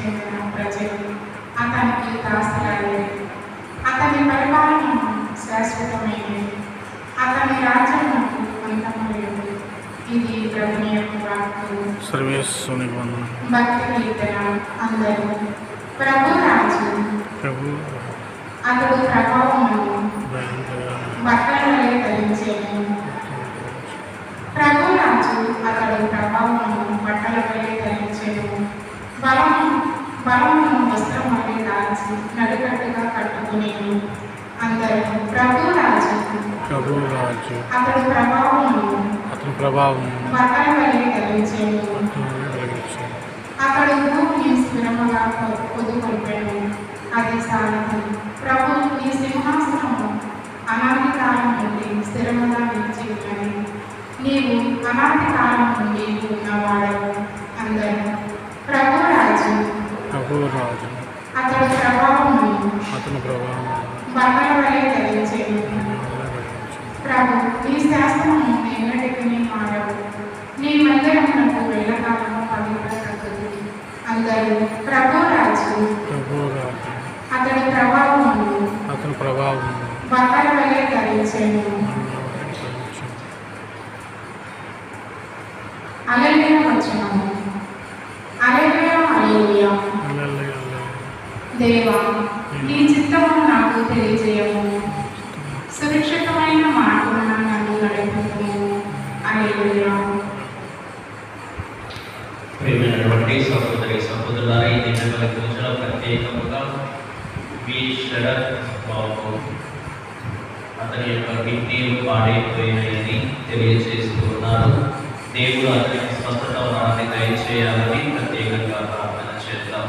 చెందిన ప్రజలు అతనికి దాసులయ్యారు. అతని పరిపాలన శాశ్వతమైనది, అతని రాజ్యమునకు అంతము లేదు. ఇది ప్రభుని యొక్క వాక్కు. భక్తి కీర్తన. అందరూ ప్రభు రాజు, అతడు ప్రభావమును బట్టల వలె ధరించెను. ప్రభు రాజు అతడు ప్రభావమును బట్టల వలె ధరించెను. బలమును వస్త్రం వలె దాల్చి నడికట్టుగా కట్టుకునేను. అందరూ ప్రభు రాజు, అతడు ప్రభావమును బట్టల వలె ధరించెను. అతడు భూమిని స్థిరముగా పొదుకొల్పెను. అది సాధన. ప్రభు నీ సింహాసనము అనాది కాలం నుండి స్థిరముగా నిలిచి ఉన్నది. నీవు అనాది కాలం నుండి ఉన్నవాడవు. అందరూ ప్రభు రాజు, అతడు ప్రభావమును బట్టల వలె ధరించెను. ప్రభు నీ శాస్త్రము ఎన్నటికీ మారవు. నీ మందిరమునకు వెళ్ళకాలము పవిత్రతది. అందరూ ప్రభు రాజు, అతడి ప్రభావమును బట్టల వలె ధరించెను. హల్లెలూయా వచనము. హల్లెలూయా, హల్లెలూయా. దేవా, నీ చిత్తము నాకు తెలియజేయము. సురక్షితమైన మార్గమున నన్ను నడిపించుము. హల్లెలూయా. ప్రియమైనటువంటి సహోదరి సహోదరులారా, ఈ దినముల పూజలో ప్రత్యేకముగా వి శరత్ బాబు అతని యొక్క కిడ్నీలు పాడైపోయినాయని తెలియజేస్తూ ఉన్నారు. దేవుడు అతనికి స్వస్థత వరాన్ని దయచేయాలని ప్రత్యేకంగా ప్రార్థన చేద్దాం.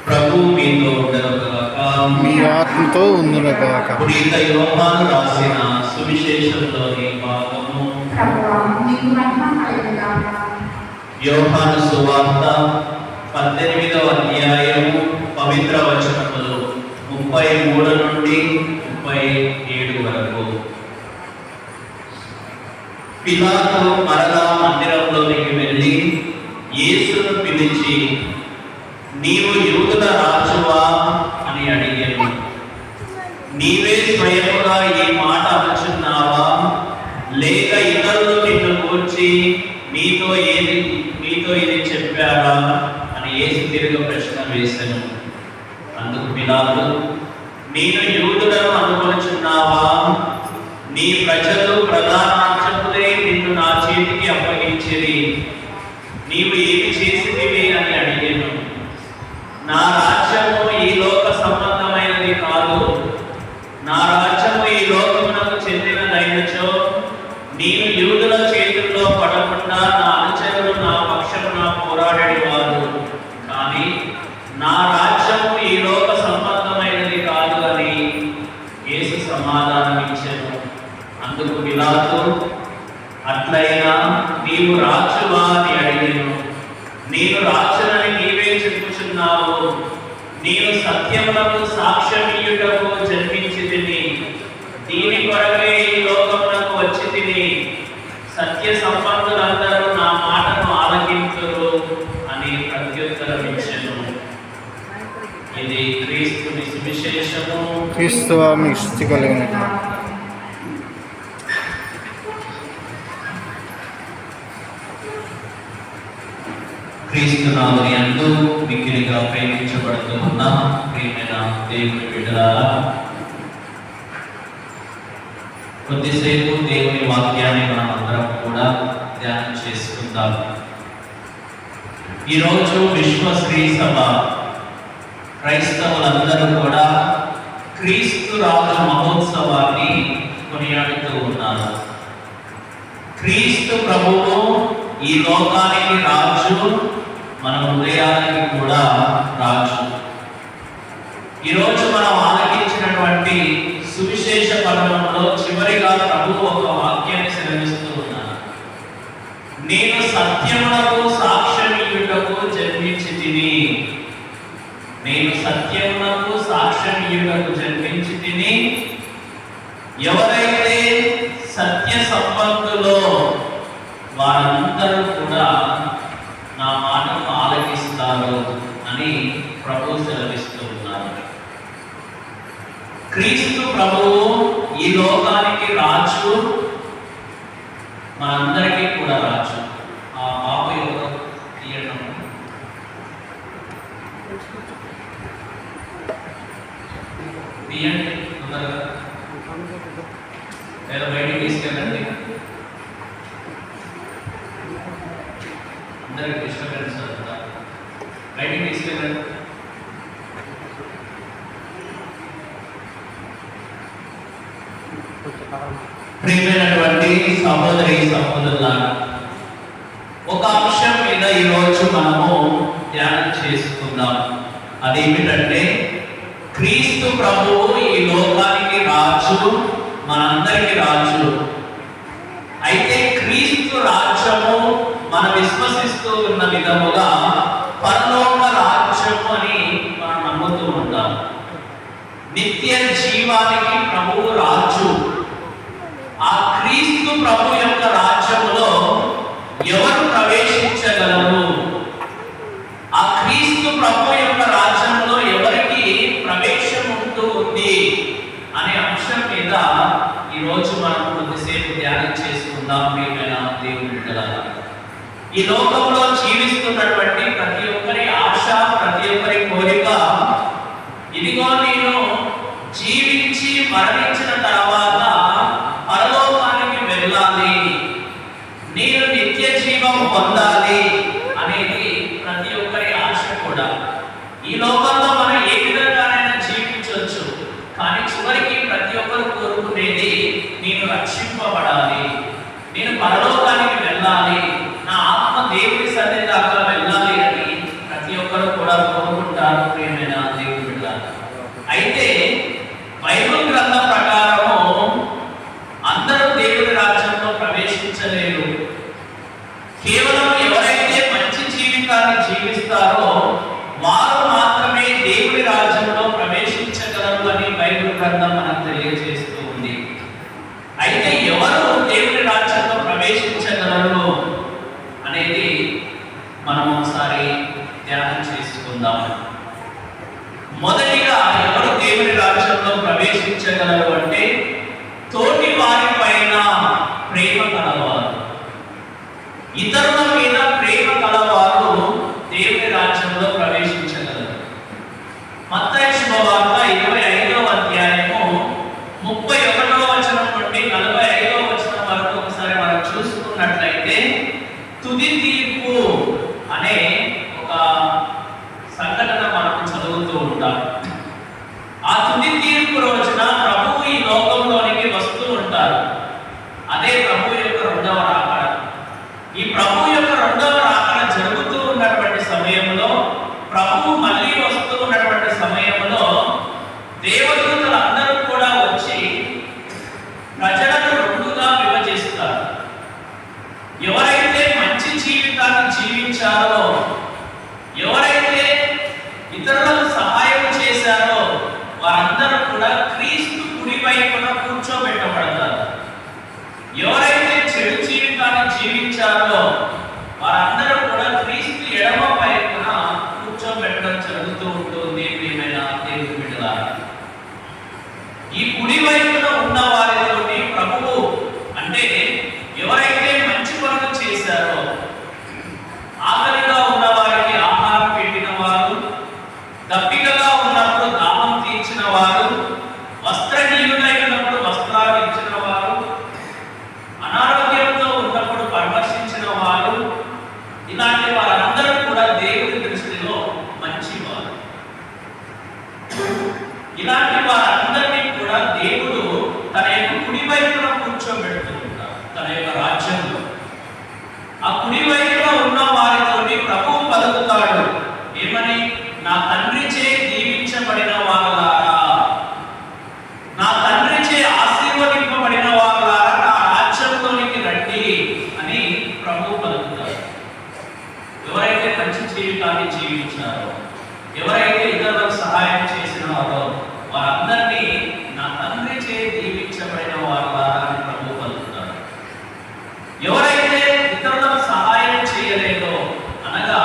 ప్రభు మీతో ఉండనుగాక, మీ ఆత్మతో ఉండునుగాక. పునీత యోహాను రాసిన సువిశేషంలోని భాగము. యోహాను సువార్త 18వ అధ్యాయము పవిత్ర వచనములు 33 నుండి 37 వరకు. పిలాతు మరలా మందిరంలోనికి వెళ్ళి యేసును పిలిచి, నీవు యూదుల రాజువా అని అడిగాను. నీవే స్వయముగా ఈ మాట అనుచున్నావా, లేక ఇతరులు నిన్ను కూర్చి నీతో ఇది చెప్పారా అని యేసు తిరిగి ప్రశ్న వేశాను. అందుకు పిలాతు, నేను యూదులను అనుకొనుచున్నావా? నీ ప్రజలు ప్రధానార్చకులే నిన్ను నా చేతికి అప్పగించిరి. నీవు ఏమి చేసితివి అని అడిగాను. నా రాజ్యము ఈ లోక సంబంధమైనది కాదు. నా రాజ్యము ఈ లోకమునకు చెందినదైనచో నేను యూదుల చేతుల్లో పడకుండా నా అనుచరులు నా పక్షమున పోరాడేవారు. కానీ నా రాజ్యము ఈ లోక సంబంధమైనది కాదు అని యేసు సమాధానం ఇచ్చాను. అందుకు పిలాతు, అట్లయినా నీవు రాజువా అని అడిగాను. నేను రాజునని నీవే చెప్పుచున్నావు. నేను సత్యములకు సాక్ష్యమియ్యుటకు జన్మించితిని. దీని కొరకే ఈ లోకమునకు వచ్చి తిని. సత్య సంపన్నులందరూ నా మాటను ఆలకించురు అని ప్రత్యుత్తరం ఇచ్చెను. ఇది క్రీస్తుని సువిశేషము. క్రీస్తువా మీ స్తుతి కలుగును. క్రీస్తు నామమున యందు మిక్కిలిగా ప్రేమించబడుతున్న ప్రియమైన దేవుని బిడ్డలారా, కొద్దిసేపు దేవుని వాక్యాన్ని మనం అందరం కూడా ధ్యానం చేసుకుందాం. ఈరోజు విశ్వశ్రీ సభ క్రైస్తవులందరూ కూడా క్రీస్తు రాజు మహోత్సవాన్ని కొనియాడుతూ ఉన్నారు. క్రీస్తు ప్రభువు ఈ లోకానికి రాజు, మన హృదయానికి కూడా రాజు. ఈరోజు మనం ఆలకించినటువంటి సువిశేష పర్వంలో చివరిగా ప్రభువు ఒక వాక్యాన్ని సెలవిస్తూ ఉన్నారు. నేను సత్యమునకు సాక్ష్యమియ్యుటకు జన్మించితిని. నేను సత్యమునకు సాక్ష్యమియ్యుటకు జన్మించితిని. ఎవరైతే సత్య సంబంధులో వారందరూ కూడా నా మాటను ఆలకిస్తారు అని ప్రభు సెలవిస్తూ ఉన్నారు. క్రీస్తు ప్రభువు ఈ లోకానికి రాజు, మనందరికీ కూడా రాజు. ఆ పాప ఎవరో తీయడం తీయండి తొందరగా, లేదా బయటికి తీసుకెళ్ళండి. అందరికి డిస్టర్బెన్స్ అవుతుందా? బయటికి తీసుకెళ్ళండి. ప్రియమైనటువంటి సహోదరి సహోదరులారా, ఒక అంశం మీద ఈరోజు మనము ధ్యానం చేసుకుందాం. అదేమిటంటే క్రీస్తు ప్రభువు ఈ లోకానికి రాజు, మనందరికి రాజు. అయితే క్రీస్తు రాజ్యము మనం విశ్వసిస్తూ ఉన్న విధముగా పరలోక రాజ్యము అని మనం నమ్ముతూ ఉంటాం. నిత్య జీవానికి ప్రభువు రాజు. ఆ క్రీస్తు ప్రభు యొక్క రాజ్యములో ఎవరు ప్రవేశించగలరు? ఆ క్రీస్తు ప్రభు యొక్క రాజ్యంలో ఎవరికి ప్రవేశం ఉంటూ ఉంది అనే అంశం మీద ఈరోజు మనం కొద్దిసేపు ధ్యానం చేసుకుందాం. ప్రియమైన దేవుని బిడ్డలారా, ఈ లోకంలో జీవిస్తున్నటువంటి ప్రతి ఒక్కరి ఆశ, ప్రతి ఒక్కరి కోరిక, ఇదిగో నేను జీవించి మరణించిన తర్వాత పరలోకానికి వెళ్ళాలి, నేను నిత్య జీవం పొందాలి అనేది ప్రతి ఒక్కరి ఆశ కూడా. ఈ లోకంలో మనం ఏ విధంగానైనా జీవించవచ్చు, కానీ చివరికి ప్రతి ఒక్కరు కోరుకునేది నేను రక్షింపబడాలి, నేను పరలోకానికి వెళ్ళాలి, నా ఆత్మ దేవుడి సన్నిధి దాకా వెళ్ళాలి అని ప్రతి ఒక్కరు కూడా కోరుకుంటారు. ప్రియమైన దేవుడి బిడ్డలారా, అయితే బైబిల్ గ్రంథం ప్రకారము అందరూ దేవుడి రాజ్యంలో ప్రవేశించలేరు. కేవలం ఎవరైతే మంచి జీవితాన్ని జీవిస్తారో వారు మాత్రమే దేవుడి రాజ్యంలో ప్రవేశించగలరు అని బైబిల్ గ్రంథం మనకు తెలియజేస్తూ ఉంది. అయితే ఎవరు దేవుడి రాజ్యంలో ప్రవేశించగలరు అనేది మనం ఒకసారి ధ్యానం చేసుకుందాం. మొదటిగా ఎవరు దేవుడి రాజ్యంలో ప్రవేశించగలరు అంటే తోటి వారి పైన ప్రేమ కలవారు, ఇతరుల మీద ప్రేమ కలవారు దేవుని రాజ్యంలో ప్రవేశించగలరు. మత్తయి శుభవార్త 25వ అధ్యాయము 31వ వచనం నుండి 45వ వచనం వరకు ఒకసారి మనం చూసుకున్నట్లయితే తుది తీర్పు అనే ఒక సంఘటన మనకు చదువుతూ ఉంటాం. ఆ తుది తీర్పు రోజున ప్రభువు ఈ లోకంలోనికి వస్తూ ఉంటారు. అదే ప్రభు యొక్క రెండవ రాకడ. ఈ ప్రభు యొక్క రెండవ రాకడ జరుగుతూ ఉన్నటువంటి సమయంలో, ప్రభువు మళ్ళీ వస్తూ ఉన్నటువంటి సమయంలో దేవదూతలందరూ కూడా వచ్చి ప్రజలను రెండుగా విభజిస్తారు. ఎవరైతే మంచి జీవితాన్ని జీవించారో, ఎవరైతే ఇతరులకు సహాయం చేశారో వారందరూ కూడా క్రీస్తు కుడి వైపున కూర్చోబెట్టబడతారు. ఎవరైతే చెడు జీవితాన్ని జీవించారో వారందరూ కూడా క్రీస్తు ఎడమ వైపున కూర్చోబెట్టడం జరుగుతూ ఉంటుంది. ప్రియమైన దేవుని బిడ్డలారా, ఈ కుడి వైపున ఉన్న వారితోటి ప్రభువు అంటే ఎవరైతే మంచి పనులు చేశారో, ఆకలిగా ఉన్న వారికి ఆహారం పెట్టిన వారు, దప్పికగా ఉన్నప్పుడు దాహం తీర్చిన వారు, వస్త్రహీనులై ఉన్నప్పుడు వస్త్రాలు ఇచ్చిన వారు, అనారోగ్యంతో ఉన్నప్పుడు పరామర్శించిన వారు, ఇలాంటి వారందరూ కూడా దేవుడి దృష్టిలో మంచివారు. ఇలాంటి వారందరినీ కూడా దేవుడు తన యొక్క కుడి వైపున కూర్చోబెడుతూ ఉంటారు తన యొక్క రాజ్యంలో. ఆ కుడి వైపున ఉన్న వారితోటి ప్రభువు పలుకుతాడు ఏమని? నా తండ్రి చే దీవించబడిన వారులారా, నా తండ్రి చే ఆశీర్వదింపబడిన వారులారా, నా రాజ్యంలోనికి రండి అని ప్రభువు పలుకుతాడు. ఎవరైతే మంచి జీవితాన్ని జీవించారో, ఎవరైతే ఇతరులకు సహాయం చేసినారో వారందరినీ నా తండ్రి చే దీవించబడిన వారులారా అని ప్రభువు పలుకుతాడు. ఎవరైతే ఇతరులకు సహాయం చేయలేదో, అనగా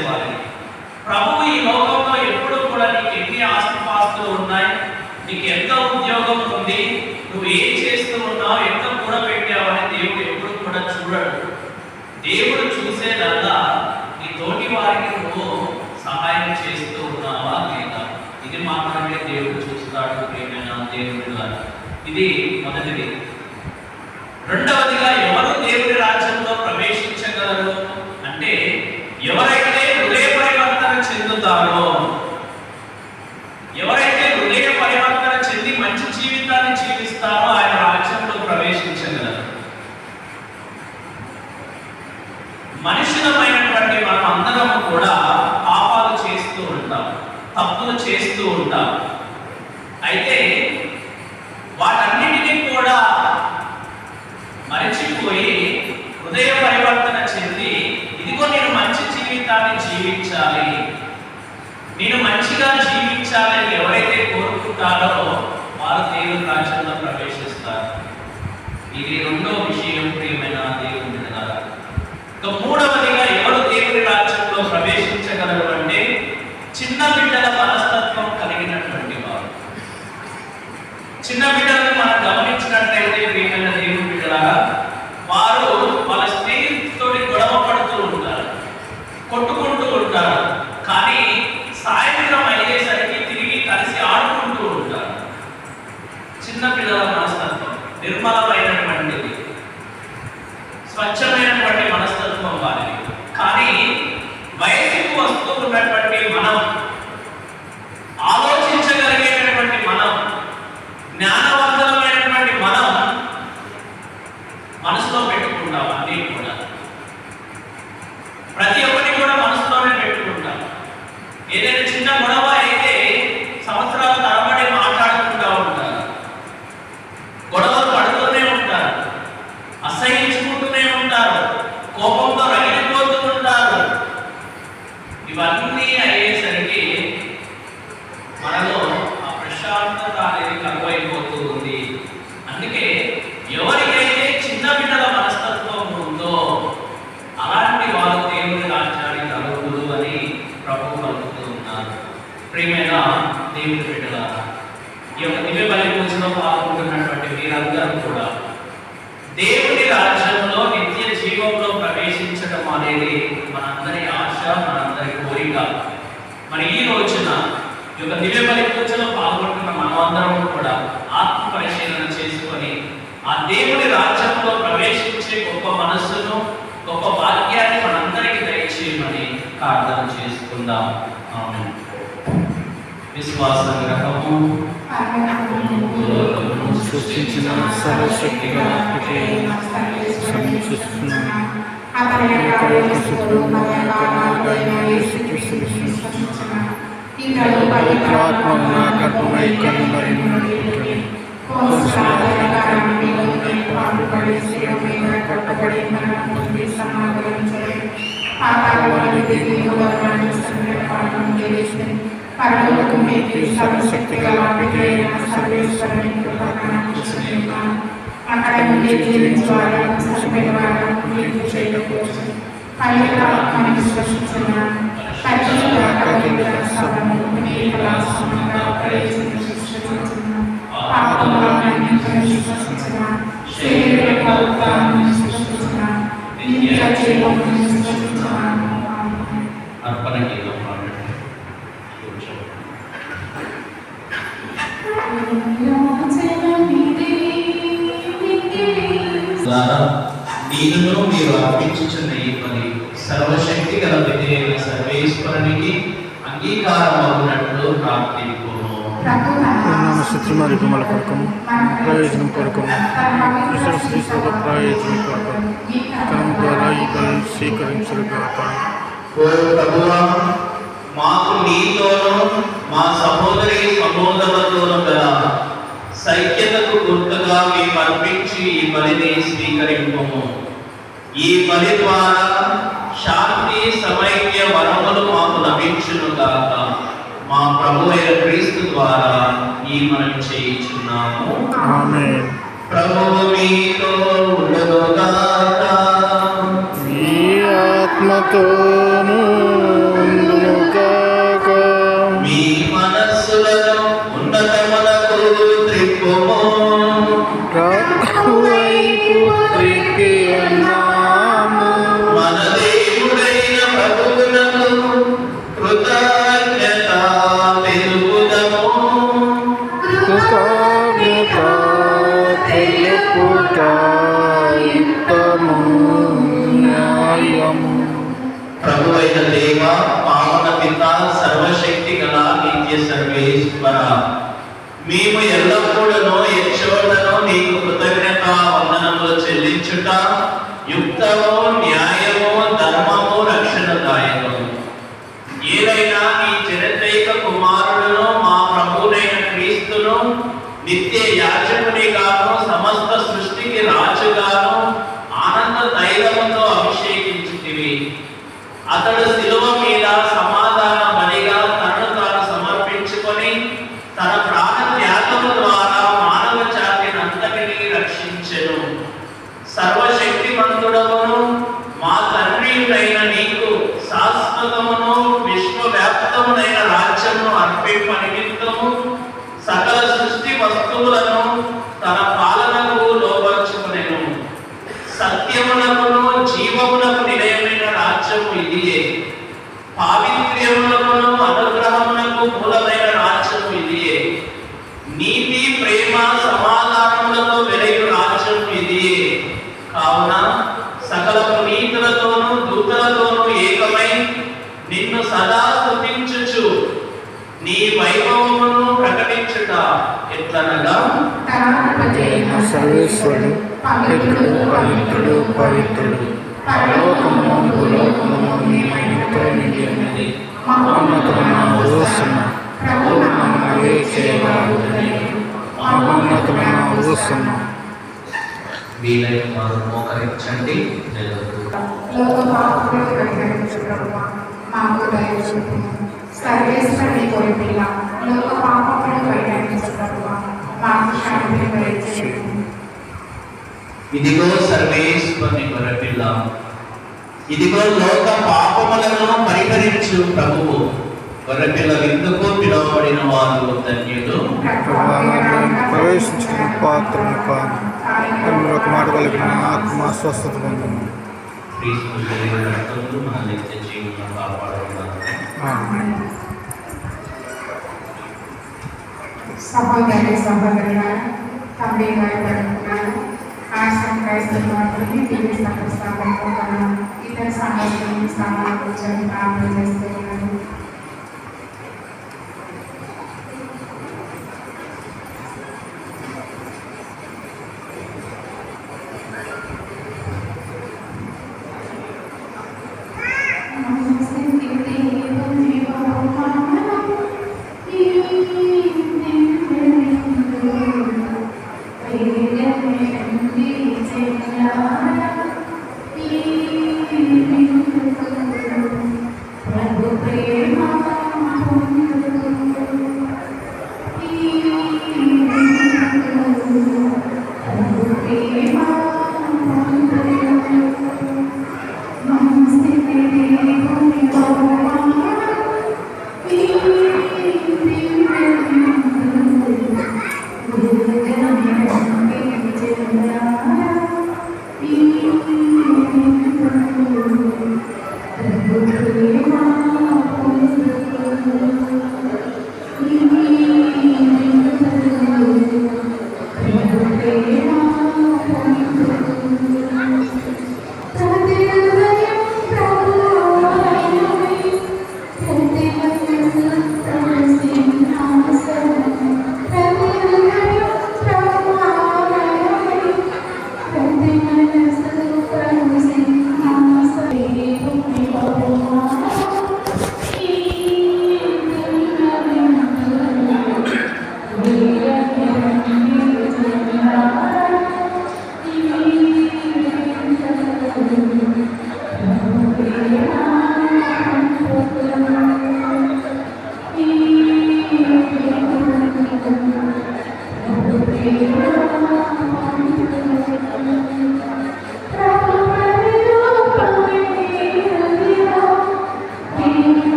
చేసేవారిని. ప్రభువు ఈ లోకంలో ఎప్పుడు కూడా నీకు ఎన్ని ఆస్తిపాస్తులు ఉన్నాయి, నీకు ఎంత ఉద్యోగం ఉంది, నువ్వు ఏం చేస్తూ ఉన్నావు, ఎంత కూడబెట్టావని దేవుడు ఎప్పుడు కూడా చూడడు. దేవుడు చూసేదల్లా నీ తోటి వారికి నువ్వు సహాయం చేస్తూ ఉన్నావా లేదా, ఇది మాత్రమే దేవుడు చూస్తాడు. ప్రియమైన దేవుడు, ఇది మొదటిది. రెండవదిగా, ఎవరు దేవుడి రాజ్యంలో ప్రవేశించగలరు అంటే ఎవరైతే హృదయ పరివర్తన చెందుతారో, ఎవరైతే హృదయ పరివర్తన చెంది మంచి జీవితాన్ని జీవిస్తారో ఆయన రాజ్యంలో ప్రవేశించగలరు. మనుషులమైనటువంటి మనం అందరం కూడా పాపాలు చేస్తూ ఉంటాం, తప్పులు చేస్తూ ఉంటాం. అయితే వాటన్నిటినీ కూడా మరచిపోయి హృదయ పరివర్తన చెంది, ఇదిగో నేను మంచి జీవితాన్ని జీవించాలి, నేను మంచిగా జీవించాలని ఎవరైతే కోరుకుంటారో వారు దేవుని రాజ్యంలో ప్రవేశిస్తారు. ఇది రెండో విషయం. ప్రియమైన దేవుని బిడ్డలారా, ఇక మూడవదిగా ఎవరు దేవుని రాజ్యంలో ప్రవేశించగలరు అంటే చిన్న బిడ్డల మనస్తత్వం కలిగినటువంటి వారు. చిన్న బిడ్డలను మనం గమనించినట్లయితే ప్రియమైన దేవుని బిడ్డలారా, వారు వాళ్ళ స్నేహితులతో గొడవ పడుతూ ఉంటారు, కొట్టుకుంటూ ఉంటారు, కానీ సాయంత్రం అయ్యేసరికి తిరిగి కలిసి ఆడుకుంటూ ఉంటారు. చిన్న పిల్లల మనస్తత్వం నిర్మలమైనటువంటిది, స్వచ్ఛమైనటువంటి మనస్తత్వం వారిది. కానీ వయసుకు వస్తూ ఉన్నటువంటి మనం, ఆలోచించగలిగేటటువంటి మనం, జ్ఞానవంతమైనటువంటి మనం మనసులో పెట్టుకుంటాం. అన్నీ కూడా ప్రతి ఒక్కటి కూడా మనసులోనే పెట్టుకుంటాం. ఏదైనా చిన్న గొడవ అయితే సంవత్సరాల తరబడి మాట్లాడుకుంటూ ఉంటారు, గొడవలు పడుతూనే ఉంటారు, అసహించుకుంటూనే ఉంటారు, కోపంతో రగిలిపోతూ ఉంటారు. ఇవన్నీ అయ్యేసరికి మనలో ఆ ప్రశాంతత అనేది కరువైపోతూ ఉంది. అందుకే ఎవరికైతే చిన్న బిడ్డల మనస్తత్వం ఉందో అలాంటి వారు దేవుని రాజ్యానికి అర్హులు అని ప్రభువు పలుకుతూ ఉన్నారు. ప్రియమైన దేవుని బిడ్డలారా, ఈ యొక్క దివ్య బలి పూజలో పాల్గొంటున్నటువంటి మీరందరూ కూడా దేవుని రాజ్యంలో నిత్య జీవంలో ప్రవేశించడం అనేది మనందరి ఆశ, మనందరి కోరిక. మరి ఈ రోజున ఈ యొక్క దివ్య బలి పూజలో పాల్గొంటున్న మనమందరం కూడా ఆత్మ పరిశీలన చేసుకొని ఆ దేవుని రాజ్యంలో ప్రవేశించే గొప్ప మనస్సును, గొప్ప భాగ్యాన్ని మనందరికీ దయచేయమని ప్రార్థన చేసుకుందాం. ఆమేన్. విశ్వాస గ్రహము సృష్టించిన సర్వశక్తి అక్కడ నుండి జీవించేవారు చనిపోయేవారు పైకి విశ్వసించిన అర్పణ గీతం దీనిలో మీరు అర్పించుచున్న ఈ పని సర్వశక్తి గల విధేయుల సర్వేశ్వరునికి అంగీకారమవునట్లు ప్రార్థించును. శత్రుమారి కుమల కొరకము ప్రయోజనం కొరకము శ్రీశ్వర ప్రయోజనం కొరకము కర్మ ద్వారా ఈ బలి స్వీకరించగాక. ఓ ప్రభువా, మాకు నీతోనూ మా సహోదరి సహోదరులతోనూ గల సైక్యతకు గుర్తుగా మేము అర్పించి ఈ బలిని స్వీకరింపము. ఈ బలి ద్వారా శాంతి సమైక్య వరములు మాకు లభించునుగాక. మా ప్రభు అయిన క్రీస్తు ద్వారా ఈ మనం చేయించున్నాము. ఆమేన్. ప్రభువు మీతో ఉండుగాక. మీ ఆత్మతోనూ నిలుపుము. ప్రభువై పుత్రికి ఉన్నాము. మన దేవుడైన ప్రభువునకు కృతజ్ఞత తెలుపుదము. కృతజ్ఞత తెలుపుట యుక్తము న్యాయము. ప్రభువైన దేవ, పావన పిత, సర్వశక్తి గల నిత్య సర్వేశ్వర, మేము ఎల్లప్పుడూ యెహోవాను నీకు కృతజ్ఞత వందనములు చెల్లించుట యుక్తము, న్యాయము, ధర్మము, రక్షణదాయకము. ఏదైనా నీ జనదైక కుమారుడును మా ప్రభువైన క్రీస్తును నిత్య యాజకునిగాను సమస్త సృష్టికి రాజుగాను ఆనంద తైలముతో అభిషేకించితివి. అతడు శిలువ మీద సమాధాన బలిగా తనను తాను సమర్పించుకొని తన ప్రాణ త్యాగము ద్వారా మానవ జాతిని అంతటినీ రక్షించెను. సర్వశక్తిమంతుడమును మా తండ్రియుడైన నీకు శాశ్వతమును విశ్వవ్యాప్తమునైన రాజ్యమును అర్పింప నిమిత్తము సకల సృష్టి వస్తువులను తన పాలనకు లోబర్చుకొనెను. సత్యమునకును జీవమునకు నిలయమైన రాజ్యము ఇదియే. పావిత్ర్యమునకును అనుగ్రహమునకు మూలమైన రాజ్యము ఇదియే. నీతి, ప్రేమ, సమాధానములతో వెలయు రాజ్యము ఇదియే. కావున సకల పునీతులతోనూ దూతలతోనూ ఏకమై నిన్ను సదా స్తుతించుచు నీ వైభవమును ప్రకటించుట ఎట్లనగా, సర్వేశ్వరుడు పవిత్రుడు పవిత్రుడు పవిత్రుడు, పరలోకము భూలోకము నీ మహిమతో నిండి ఉన్నది. మహోన్నతమైన ఊరుస్తున్న ప్రభువు నన్ను చేయగలడు. మహోన్నతమైన ఊరుస్తున్న వీలైన వారు మోకరించండి. సర్వేశ్వరుని కొరిపిల్ల లోక పాపములను పరిగణించబడువా మాకు శాంతి దయచేయము. ఇదిగో సర్వేశ్వరుని గొర్రెపిల్ల, ఇదిగో లోక పాపములను పరిహరించు ప్రభువు. గొర్రెపిల్ల విందుకు పిలువబడిన వారు ధన్యులు. ప్రవేశించిన పాత్రను కాను ఒక మాట కలిగిన ఆత్మ స్వస్థత పొందను. క్రీస్తు శరీర రక్తములు మన నిత్య జీవనం కాపాడుతున్నారు. సహోదరి సహోదరులారా, తండ్రి గారి పడుకున్నారు ఆశ్రమ క్రైస్తవాన్ని దివ్య స్థాపన ఇతర సమస్యలను సమాలోచన ప్రార్థన చేస్తూ